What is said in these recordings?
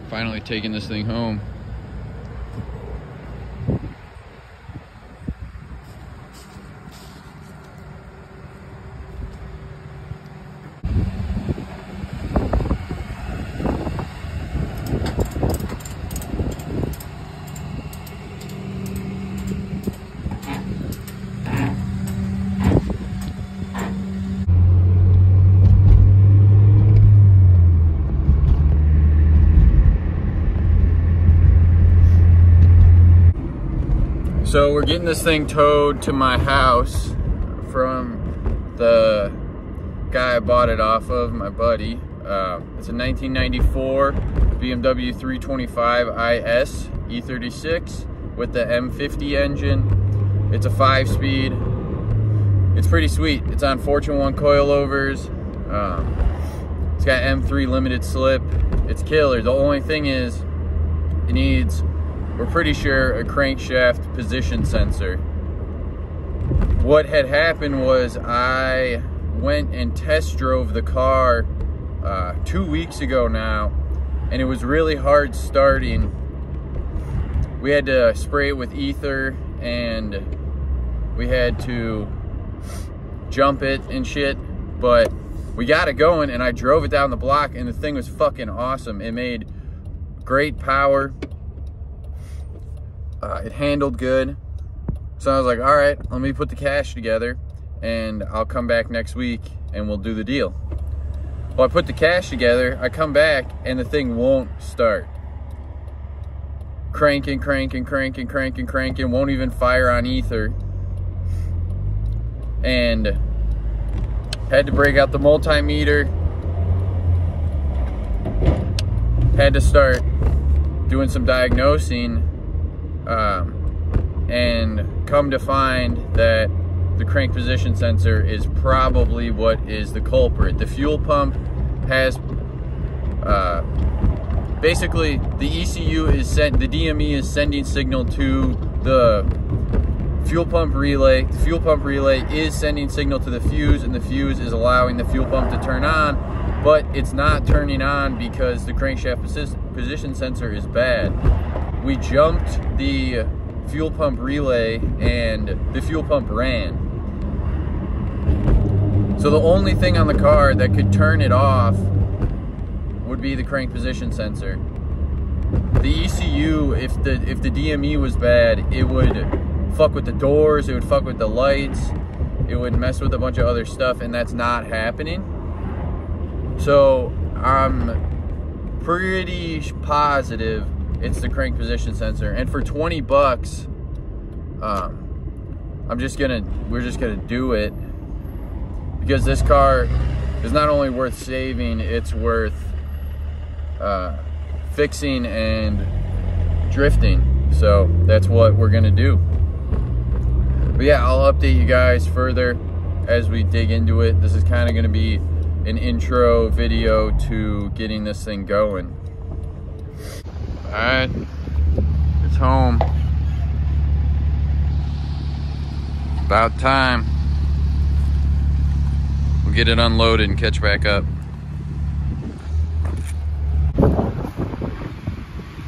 Finally taking this thing home. So we're getting this thing towed to my house from the guy I bought it off of, my buddy. It's a 1994 BMW 325 IS e36 with the M50 engine. It's a 5-speed. It's pretty sweet. It's on Fortune 1 coilovers. It's got M3 limited slip. It's killer. The only thing is, it needs, we're pretty sure, a crankshaft position sensor. What had happened was I went and test drove the car 2 weeks ago now, and it was really hard starting. We had to spray it with ether, and we had to jump it and shit, but we got it going, and I drove it down the block, and the thing was fucking awesome. It made great power. It handled good. So I was like, all right, let me put the cash together and I'll come back next week and we'll do the deal. Well, I put the cash together, I come back and the thing won't start. Cranking, won't even fire on ether. And had to break out the multimeter. Had to start doing some diagnosing. And come to find that the crank position sensor is probably what is the culprit. The fuel pump has, basically the ECU is sent, the DME is sending signal to the fuel pump relay. The fuel pump relay is sending signal to the fuse, and the fuse is allowing the fuel pump to turn on, but it's not turning on because the crankshaft position sensor is bad. We jumped the fuel pump relay and the fuel pump ran. So the only thing on the car that could turn it off would be the crank position sensor. The ECU, if the DME was bad, it would fuck with the doors, it would fuck with the lights, it would mess with a bunch of other stuff, and that's not happening. So I'm pretty positive it's the crank position sensor. And for 20 bucks, we're just gonna do it, because this car is not only worth saving, it's worth fixing and drifting. So that's what we're gonna do. But yeah, I'll update you guys further as we dig into it. This is kind of gonna be an intro video to getting this thing going. All right, it's home. About time. We'll get it unloaded and catch back up.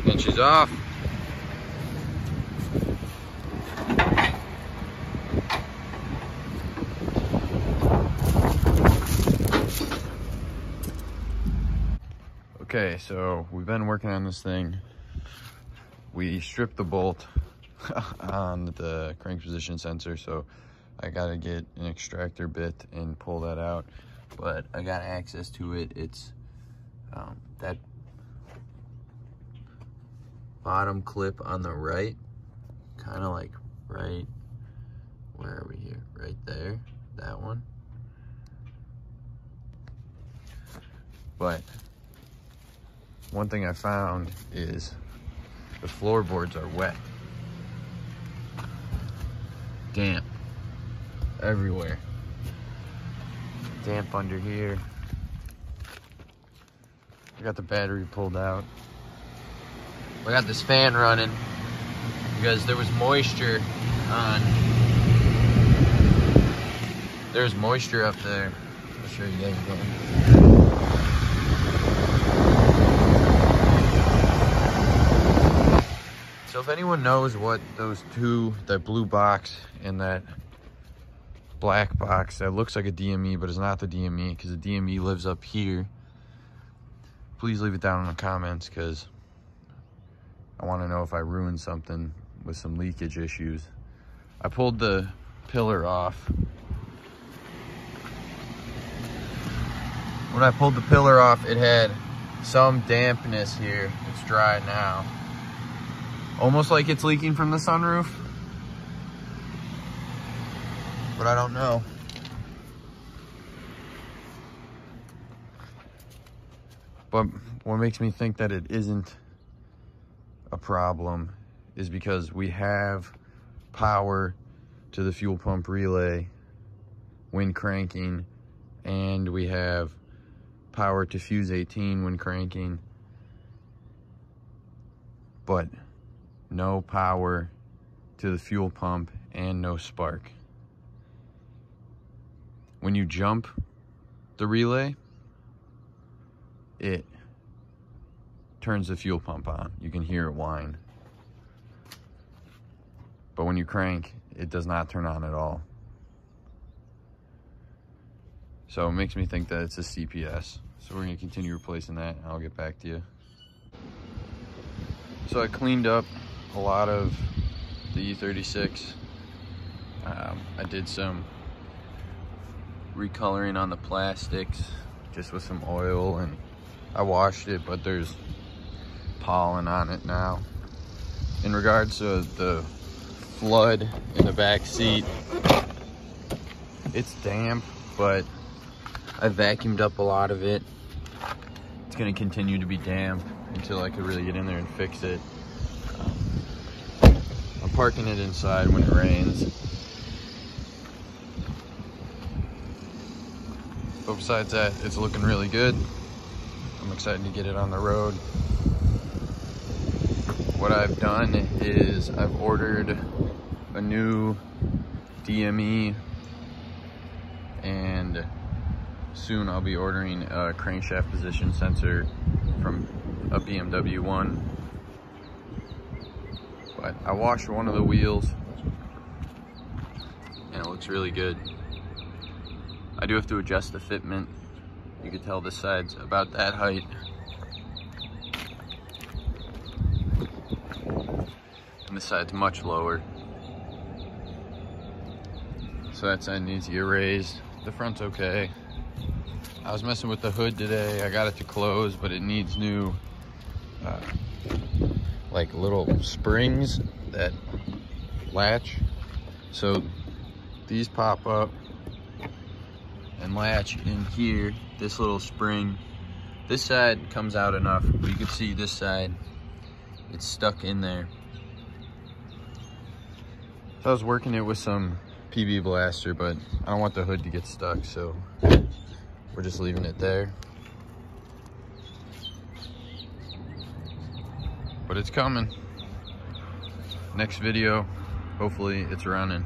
And she's off. Okay, so we've been working on this thing. We stripped the bolt on the crank position sensor, so I gotta get an extractor bit and pull that out, but I got access to it. It's that bottom clip on the right, kind of like right, where are we here? Right there, that one. But one thing I found is the floorboards are wet. Damp everywhere. Damp under here. I got the battery pulled out. I got this fan running because there was moisture on. There's moisture up there. I'll show you guys again. if anyone knows what those two, that blue box and that black box that looks like a DME but is not the DME, because the DME lives up here, please leave it down in the comments, because I want to know if I ruined something with some leakage issues. I pulled the pillar off. When I pulled the pillar off, it had some dampness here. It's dry now. Almost like it's leaking from the sunroof, but I don't know. But what makes me think that it isn't a problem is because we have power to the fuel pump relay when cranking, and we have power to fuse 18 when cranking, but no power to the fuel pump and no spark. When you jump the relay, it turns the fuel pump on. You can hear it whine. But when you crank, it does not turn on at all. So it makes me think that it's a CPS. So we're gonna continue replacing that, and I'll get back to you. So I cleaned up a lot of the e36. I did some recoloring on the plastics, just with some oil, and I washed it, but there's pollen on it now. In regards to the flood in the back seat, it's damp, but I vacuumed up a lot of it. It's gonna continue to be damp until I could really get in there and fix it. I'm parking it inside when it rains. But besides that, it's looking really good. I'm excited to get it on the road. What I've done is I've ordered a new DME, and soon I'll be ordering a crankshaft position sensor from a BMW one. But I washed one of the wheels and it looks really good. I do have to adjust the fitment. You can tell this side's about that height. And this side's much lower. So that side needs to get raised. The front's okay. I was messing with the hood today. I got it to close, but it needs new like little springs that latch. So these pop up and latch in here, this little spring. This side comes out enough, but you can see this side, it's stuck in there. So I was working it with some PB Blaster, but I don't want the hood to get stuck, so we're just leaving it there. But it's coming. Next video, hopefully it's running.